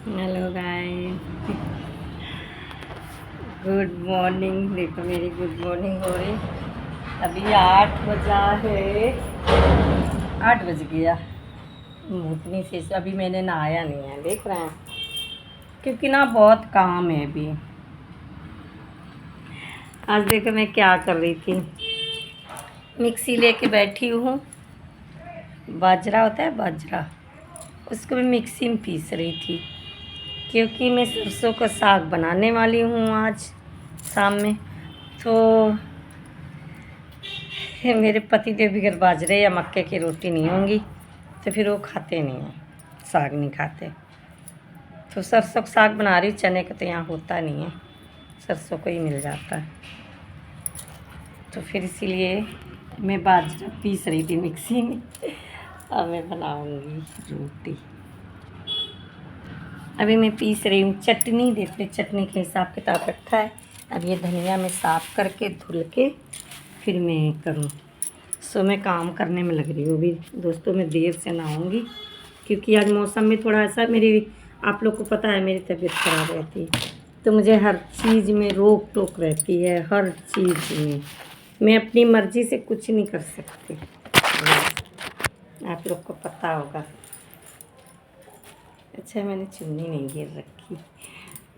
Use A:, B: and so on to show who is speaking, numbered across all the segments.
A: Hello guys, good morning. देखो मेरी good morning हो रही। अभी 8 बजा है, 8 बज गया। इतनी से अभी मैंने नहाया नहीं है, देख रहे हैं, क्योंकि ना बहुत काम है अभी। आज देखो मैं क्या कर रही थी, मिक्सी लेके बैठी हूँ। बाजरा होता है, बाजरा, उसको मैं मिक्सी में पीस रही थी, क्योंकि मैं सरसों का साग बनाने वाली हूँ आज शाम में। तो मेरे पति देव बगैर बाजरे या मक्के की रोटी नहीं होंगी, तो फिर वो खाते नहीं हैं, साग नहीं खाते। तो सरसों का साग बना रही हूँ, चने का तो यहाँ होता नहीं है, सरसों को ही मिल जाता है। तो फिर इसीलिए मैं बाजरा पीस रही थी मिक्सी में। अब मैं बनाऊँगी रोटी। अभी मैं पीस रही हूँ चटनी। देखिए चटनी के हिसाब किताब रखा है। अब ये धनिया में साफ़ करके धुल के फिर मैं करूँ। सो मैं काम करने में लग रही हूँ अभी। दोस्तों मैं देर से नहाऊँगी, क्योंकि आज मौसम में थोड़ा ऐसा, मेरी, आप लोग को पता है मेरी तबीयत ख़राब रहती है, तो मुझे हर चीज़ में रोक टोक रहती है, हर चीज़ में मैं अपनी मर्ज़ी से कुछ नहीं कर सकती। आप लोग को पता होगा। अच्छा मैंने चुन्नी नहीं घेर रखी,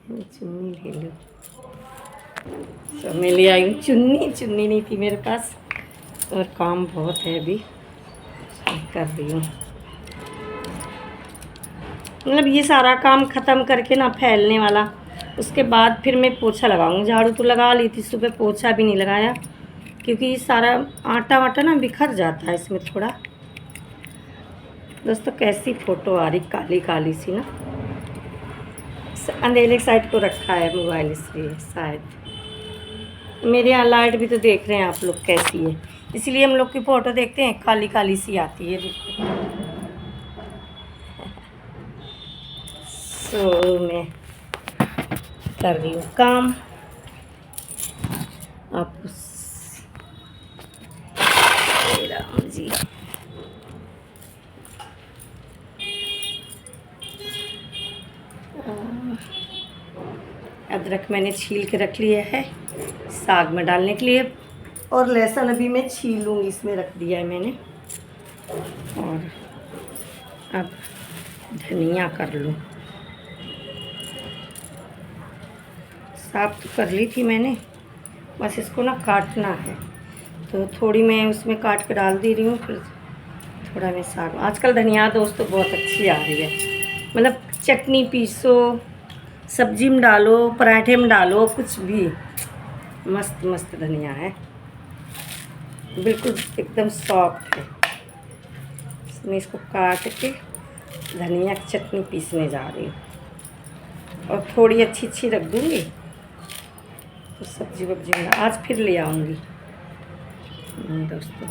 A: मैं चुन्नी ले लूँ। तो मैं ले आई हूँ चुन्नी। चुन्नी नहीं थी मेरे पास, और काम बहुत है अभी, कर रही हूँ। मतलब ये सारा काम ख़त्म करके ना, फैलने वाला, उसके बाद फिर मैं पोछा लगाऊंगी। झाड़ू तो लगा ली थी सुबह, पोछा भी नहीं लगाया, क्योंकि ये सारा आटा वाटा ना बिखर जाता है इसमें थोड़ा। दोस्तों कैसी फ़ोटो आ रही, काली काली सी ना। अंधेरे साइड को रखा है मोबाइल, इसलिए शायद। मेरे यहाँ लाइट भी तो देख रहे हैं आप लोग कैसी है, इसलिए हम लोग की फ़ोटो देखते हैं काली काली सी आती है। सो मैं कर रही हूँ काम। आप राम जी, अदरक मैंने छील के रख लिया है साग में डालने के लिए, और लहसुन अभी मैं छीलूँगी, इसमें रख दिया है मैंने। और अब धनिया कर लूँ, साफ तो कर ली थी मैंने, बस इसको ना काटना है। तो थोड़ी मैं उसमें काट के डाल दे रही हूँ, फिर थोड़ा मैं साग। आजकल धनिया दोस्तों बहुत अच्छी आ रही है, मतलब चटनी पीसो, सब्जी में डालो, पराठे में डालो, कुछ भी मस्त मस्त धनिया है, बिल्कुल एकदम सॉफ्ट है। मैं इसको काट के धनिया की चटनी पीसने जा रही हूँ, और थोड़ी अच्छी अच्छी रख दूँगी, तो सब्जी वब्जी में आज फिर ले आऊँगी दोस्तों।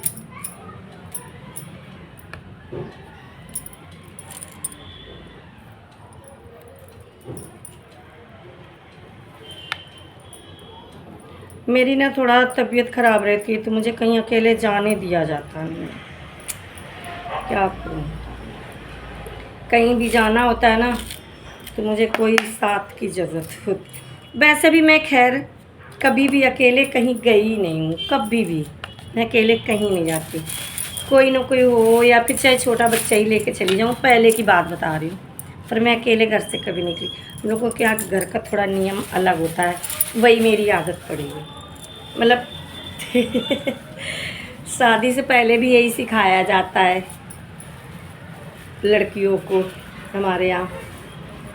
A: मेरी ना थोड़ा तबीयत ख़राब रहती है, तो मुझे कहीं अकेले जाने दिया जाता नहीं, क्या करूँ। कहीं भी जाना होता है ना, तो मुझे कोई साथ की ज़रूरत होती। वैसे भी मैं खैर कभी भी अकेले कहीं गई नहीं हूँ, कभी भी मैं अकेले कहीं नहीं जाती। कोई ना कोई हो, या फिर चाहे छोटा बच्चा ही लेके चली जाऊँ, पहले की बात बता रही हूँ, पर मैं अकेले घर से कभी निकली। हम लोगों के यहाँ घर का थोड़ा नियम अलग होता है, वही मेरी आदत पड़ी है। मतलब शादी से पहले भी यही सिखाया जाता है लड़कियों को हमारे यहाँ,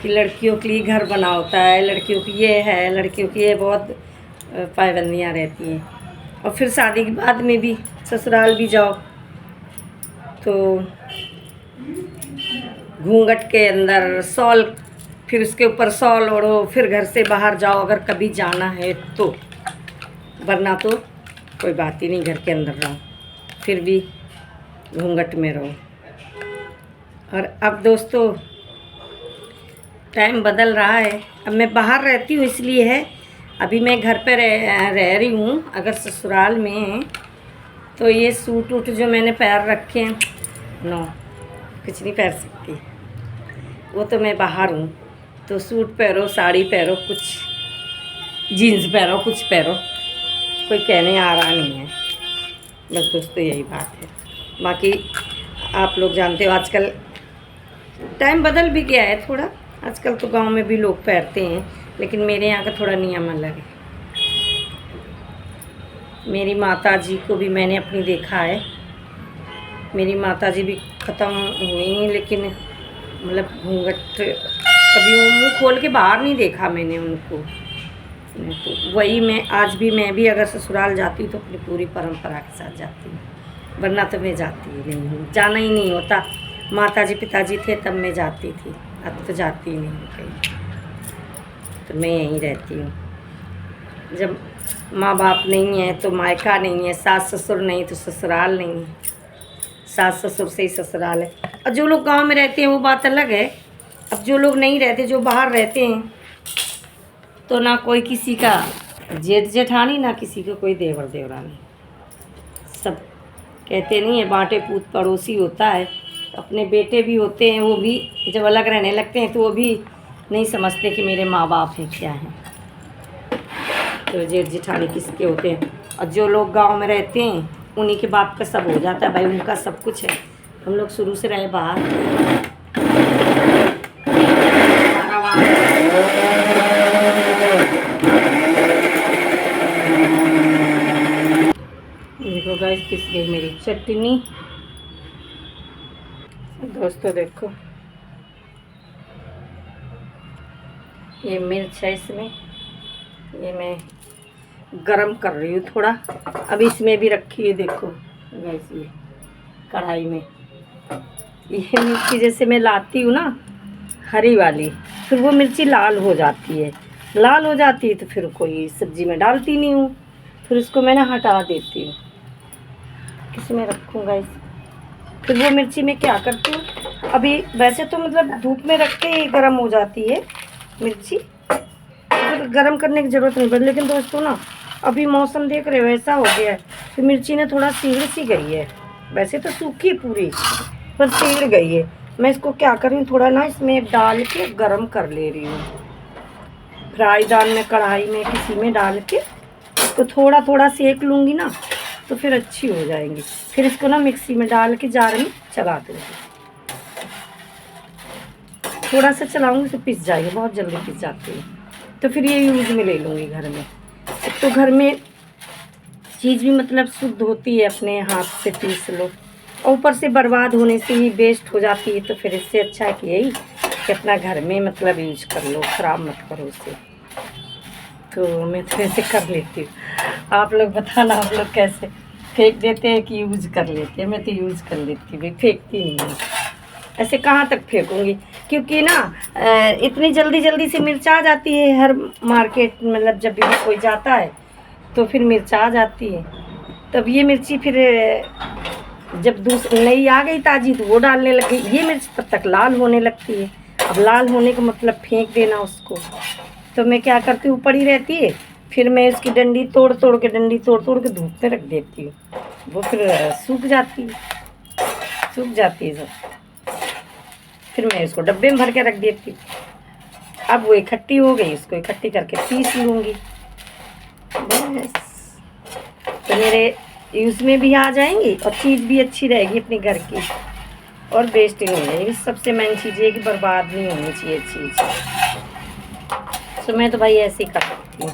A: कि लड़कियों के लिए घर बना होता है, लड़कियों की ये है, लड़कियों की ये बहुत पाबंदियाँ रहती हैं। और फिर शादी के बाद में भी ससुराल भी जाओ तो घूंघट के अंदर शॉल, फिर उसके ऊपर शॉल ओढ़ो, फिर घर से बाहर जाओ अगर कभी जाना है तो, वरना तो कोई बात ही नहीं, घर के अंदर रहो, फिर भी घूंघट में रहो। और अब दोस्तों टाइम बदल रहा है, अब मैं बाहर रहती हूँ इसलिए है, अभी मैं घर पे रह रही हूँ। अगर ससुराल में तो ये सूट वूट जो मैंने पैर रखे हैं, नो, कुछ नहीं पहन सकती, वो तो मैं बाहर हूँ। तो सूट पहनो, साड़ी पहनो, कुछ जीन्स पहनो, कुछ पहनो, कोई कहने आ रहा नहीं है। बस दोस्तों यही बात है। बाकी आप लोग जानते हो आजकल टाइम बदल भी गया है थोड़ा। आजकल तो गांव में भी लोग पहनते हैं, लेकिन मेरे यहाँ का थोड़ा नियम अलग है। मेरी माता जी को भी मैंने अपनी देखा है। मेरी माता जी भी ख़त्म हुई, लेकिन मतलब घूंघट कभी मुँह खोल के बाहर नहीं देखा मैंने उनको। तो वही आज भी मैं अगर ससुराल जाती हूँ तो अपनी पूरी परंपरा के साथ जाती हूँ, वरना तो मैं जाती ही नहीं हूँ, जाना ही नहीं होता। माता जी पिताजी थे तब मैं जाती थी, अब तो जाती ही नहीं हूँ कहीं, तो मैं यहीं रहती हूँ। जब माँ बाप नहीं है तो मायका नहीं है, सास ससुर नहीं तो ससुराल नहीं है, सास ससुर से ही ससुराल है। और जो लोग गांव में रहते हैं वो बात अलग है। अब जो लोग नहीं रहते, जो बाहर रहते हैं, तो ना कोई किसी का जेठ जेठानी, ना किसी का कोई देवर देवरानी। सब कहते नहीं है बांटे पूत पड़ोसी होता है। अपने बेटे भी होते हैं, वो भी जब अलग रहने लगते हैं तो वो भी नहीं समझते कि मेरे माँ बाप हैं क्या हैं। तो जेठ जेठानी किसके होते हैं। और जो लोग गांव में रहते हैं उन्हीं के बाप का सब हो जाता है भाई, उनका सब कुछ है। हम लोग शुरू से रहे बाहर। देखो गाइस, पिस गई मेरी चटनी। दोस्तों देखो, ये मिर्च है, इसमें ये मैं गरम कर रही हूँ थोड़ा। अब इसमें भी रखी है, देखो गाइस, ये कढ़ाई में ये मिर्ची जैसे मैं लाती हूँ ना हरी वाली, फिर वो मिर्ची लाल हो जाती है। लाल हो जाती है तो फिर कोई सब्जी में डालती नहीं हूँ, फिर उसको मैं ना हटा देती हूँ। किसमें रखूँगा इस, फिर वो मिर्ची में क्या करती हूँ, अभी वैसे तो मतलब धूप में रख के ही गर्म हो जाती है मिर्ची, फिर गर्म करने की ज़रूरत नहीं पड़ती। लेकिन दोस्तों ना, अभी मौसम देख रहे हो ऐसा हो गया है, तो मिर्ची ने थोड़ा सीढ़ सी गई है। वैसे तो सूखी पूरी, पर सीढ़ गई है। मैं इसको क्या कर रही हूँ, थोड़ा ना इसमें डाल के गरम कर ले रही हूँ। फ्राईदान में, कढ़ाई में, किसी में डाल के तो थोड़ा थोड़ा सेक लूँगी ना, तो फिर अच्छी हो जाएंगी। फिर इसको ना मिक्सी में डाल के जार में चला दूँगी। थोड़ा सा चलाऊँगी तो पिस जाएगी, बहुत जल्दी पिस जाती है। तो फिर ये यूज़ में ले लूँगी घर में। तो घर में चीज़ भी मतलब शुद्ध होती है, अपने हाथ से पीस लो, और ऊपर से बर्बाद होने से ही वेस्ट हो जाती है। तो फिर इससे अच्छा है कि यही कि अपना घर में मतलब यूज कर लो, ख़राब मत करो उसे। तो मैं तो ऐसे कर लेती हूँ। आप लोग बताना, आप लोग कैसे फेंक देते हैं कि यूज कर लेते हैं। मैं तो यूज़ कर लेती हूँ भाई, फेंकती नहीं हूँ। ऐसे कहाँ तक फेंकूँगी, क्योंकि ना इतनी जल्दी जल्दी से मिर्च आ जाती है हर मार्केट, मतलब जब भी कोई जाता है तो फिर मिर्च आ जाती है। तब ये मिर्ची फिर जब दूसरी नई आ गई ताज़ी तो वो डालने लग गई, ये मिर्च तब तक लाल होने लगती है। अब लाल होने का मतलब फेंक देना उसको। तो मैं क्या करती हूँ, पड़ी रहती है, फिर मैं उसकी डंडी तोड़ तोड़ के धूप में रख देती हूँ। वो फिर सूख जाती है सब। फिर मैं इसको डब्बे में भर के रख देती हूँ। अब वो इकट्ठी हो गई, इसको इकट्ठी करके पीस लूँगी बस। तो मेरे यूज़ में भी आ जाएंगी और चीज़ भी अच्छी रहेगी अपने घर की, और वेस्ट नहीं हो जाएगी। सबसे मेन चीज़ ये कि बर्बाद नहीं होनी चाहिए चीज़। तो मैं तो भाई ऐसे ही कर सकती हूँ।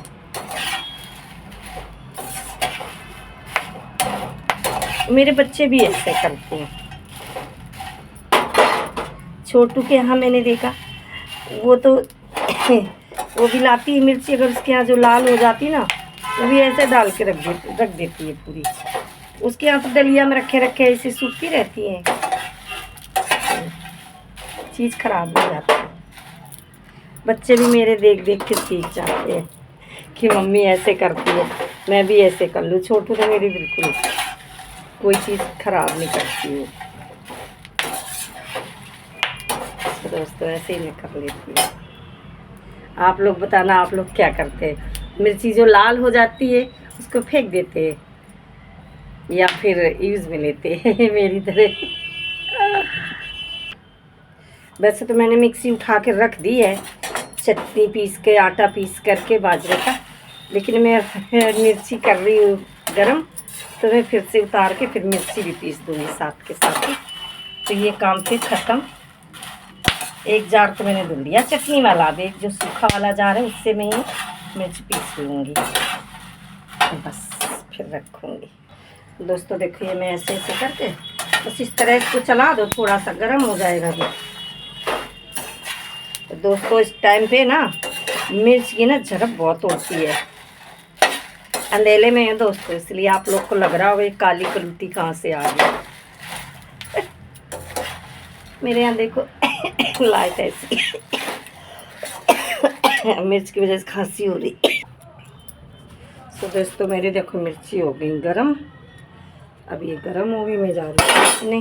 A: मेरे बच्चे भी ऐसे करते हैं। छोटू के यहाँ मैंने देखा, वो तो वो भी लाती है मिर्ची, अगर उसके यहाँ जो लाल हो जाती ना, वो भी ऐसे डाल के रख देती है पूरी। उसके यहाँ तो डलिया में रखे ऐसे सूखती रहती है, चीज़ खराब हो जाती है। बच्चे भी मेरे देख देख के सीख जाते हैं कि मम्मी ऐसे करती है, मैं भी ऐसे कर लूँ। छोटू तो मेरी बिल्कुल कोई चीज़ खराब नहीं करती है। दोस्तों ऐसे ही मैं कर लेती हूँ। आप लोग बताना, आप लोग क्या करते हैं। मिर्ची जो लाल हो जाती है उसको फेंक देते हैं या फिर यूज़ में लेते हैं मेरी तरह। वैसे तो मैंने मिक्सी उठा के रख दी है, चटनी पीस के, आटा पीस करके बाजरे का, लेकिन मैं मिर्ची कर रही हूँ गरम, तो मैं फिर से उतार के फिर मिर्ची भी पीस दूँगी साथ के साथ ही। तो ये काम फिर ख़त्म। एक जार तो मैंने धुल दिया चटनी वाला, अब एक जो सूखा वाला जार है उससे मैं ये मिर्च पीस लूँगी, बस फिर रखूँगी। दोस्तों देखो ये मैं ऐसे ऐसे करके बस इस तरह इसको चला दो, थोड़ा सा गर्म हो जाएगा भी। तो दोस्तों इस टाइम पे ना मिर्च की ना झड़प बहुत होती है, अंधेले में है दोस्तों, इसलिए आप लोग को लग रहा होगा ये काली पलूती कहाँ से आ गई। मेरे यहाँ देखो लाइट ऐसी मिर्च की वजह से खांसी हो रही। तो दोस्तों मेरे देखो मिर्ची हो गई गरम, अब ये गरम हो गई, मैं जा रही हूँ पीसने,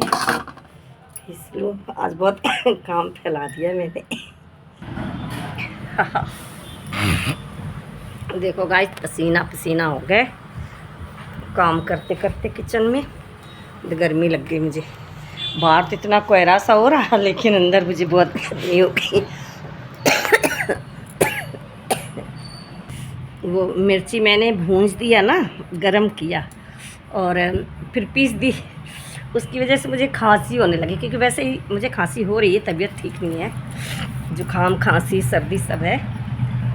A: पीस लूँ। आज बहुत काम फैला दिया मैंने। देखो गाइस पसीना पसीना हो गए काम करते करते किचन में, गर्मी लग गई मुझे। बाहर तो इतना कोहरा सा हो रहा, लेकिन अंदर मुझे बहुत गर्मी हो गई। वो मिर्ची मैंने भूंज दिया ना, गरम किया और फिर पीस दी, उसकी वजह से मुझे खांसी होने लगी, क्योंकि वैसे ही मुझे खांसी हो रही है, तबीयत ठीक नहीं है, जुकाम खांसी सर्दी सब है,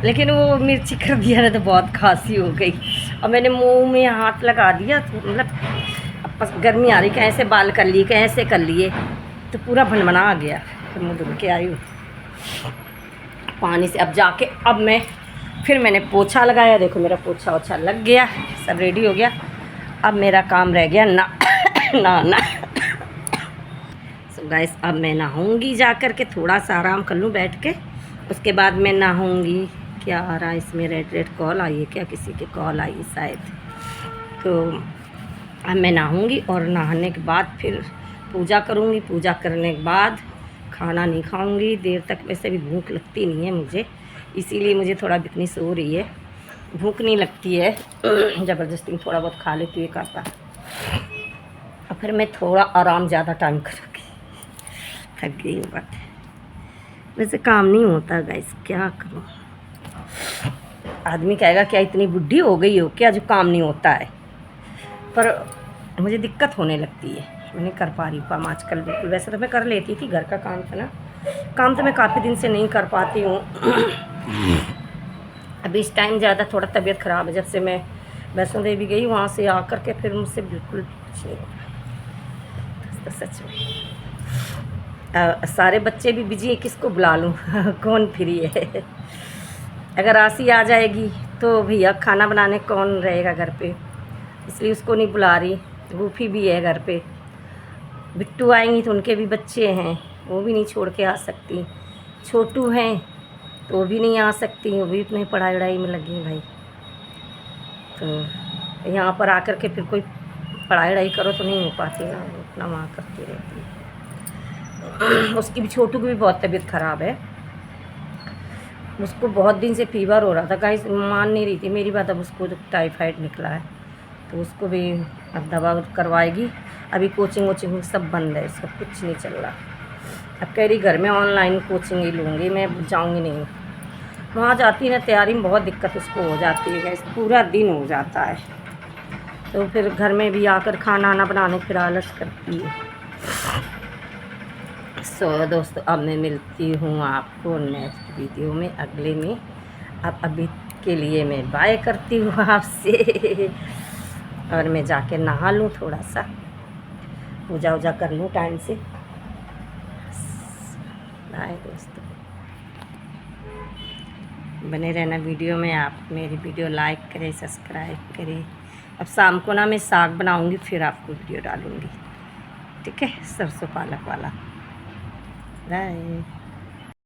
A: लेकिन वो मिर्ची कर दिया ना तो बहुत खांसी हो गई। और मैंने मुंह में हाथ लगा दिया, तो मतलब गर्मी आ रही, कैसे बाल कर लिए, कैसे कर लिए, तो पूरा भनभना आ गया। फिर मुँह धुल के आई हूँ पानी से। अब जाके अब मैं फिर मैंने पोछा लगाया, देखो मेरा पोछा ओछा लग गया, सब रेडी हो गया। अब मेरा काम रह गया नहाना। सो गाइस अब मैं नहाऊंगी, जा कर के थोड़ा सा आराम कर लूँ बैठ के, उसके बाद मैं नहाऊंगी। क्या आ रहा है इसमें, रेड कॉल आई है क्या, किसी की कॉल आई है शायद। तो अब मैं नहाऊंगी और नहाने के बाद फिर पूजा करूंगी, पूजा करने के बाद खाना नहीं खाऊंगी देर तक, वैसे भी भूख लगती नहीं है मुझे, इसीलिए मुझे थोड़ा बिकनीस हो रही है, भूख नहीं लगती है, ज़बरदस्ती थोड़ा बहुत खा लेती है करता, और फिर मैं थोड़ा आराम ज़्यादा टाइम करूँगी, थक गई हूँ। बात वैसे काम नहीं होता गाइस, क्या करूँ। आदमी कहेगा क्या इतनी बुढ़ी हो गई हो क्या जो काम नहीं होता है, पर मुझे दिक्कत होने लगती है, मैं नहीं कर पा रही काम आजकल बिल्कुल। वैसे तो मैं कर लेती थी, घर का काम था ना, काम तो मैं काफ़ी दिन से नहीं कर पाती हूँ। अभी इस टाइम ज़्यादा थोड़ा तबीयत ख़राब है, जब से मैं वैष्णो देवी गई वहाँ से आकर के फिर मुझसे बिल्कुल कुछ नहीं हो रहा, तो सच में सारे बच्चे भी बिजी हैं, किसको बुला लूँ कौन फ्री है। अगर आसी आ जाएगी तो भैया खाना बनाने कौन रहेगा घर पे, इसलिए उसको नहीं बुला रही। रूफी भी है घर पे, बिट्टू आएंगी तो उनके भी बच्चे हैं, वो भी नहीं छोड़ के आ सकती। छोटू हैं तो वो भी नहीं आ सकती, वो भी इतनी पढ़ाई वढ़ाई में लगी भाई। तो यहाँ पर आकर के फिर कोई पढ़ाई वढ़ाई करो तो नहीं हो पाती ना, अपना वहाँ करती रहती है। उसकी भी, छोटू की भी बहुत तबीयत ख़राब है, उसको बहुत दिन से फीवर हो रहा था गाइस, मान नहीं रही थी मेरी बात। अब उसको टाइफाइड निकला है, तो उसको भी अब दवा करवाएगी। अभी कोचिंग वोचिंग सब बंद है, इसका कुछ नहीं चल रहा। अब कह रही घर में ऑनलाइन कोचिंग ही लूँगी, मैं जाऊँगी नहीं। वहाँ जाती ना तैयारी में बहुत दिक्कत उसको हो जाती है, पूरा दिन हो जाता है, तो फिर घर में भी आकर खाना आना बनाने फिर आलस करती है। सो दोस्तों अब मैं मिलती हूँ आपको नेक्स्ट वीडियो में, अगले में। अब अभी के लिए मैं बाय करती हूँ आपसे, और मैं जाके नहा लूँ, थोड़ा सा पूजा वूजा कर लूँ टाइम से। बाय दोस्तों, बने रहना वीडियो में, आप मेरी वीडियो लाइक करें, सब्सक्राइब करें। अब शाम को ना मैं साग बनाऊँगी, फिर आपको वीडियो डालूँगी, ठीक है, सरसों पालक वाला। बाय।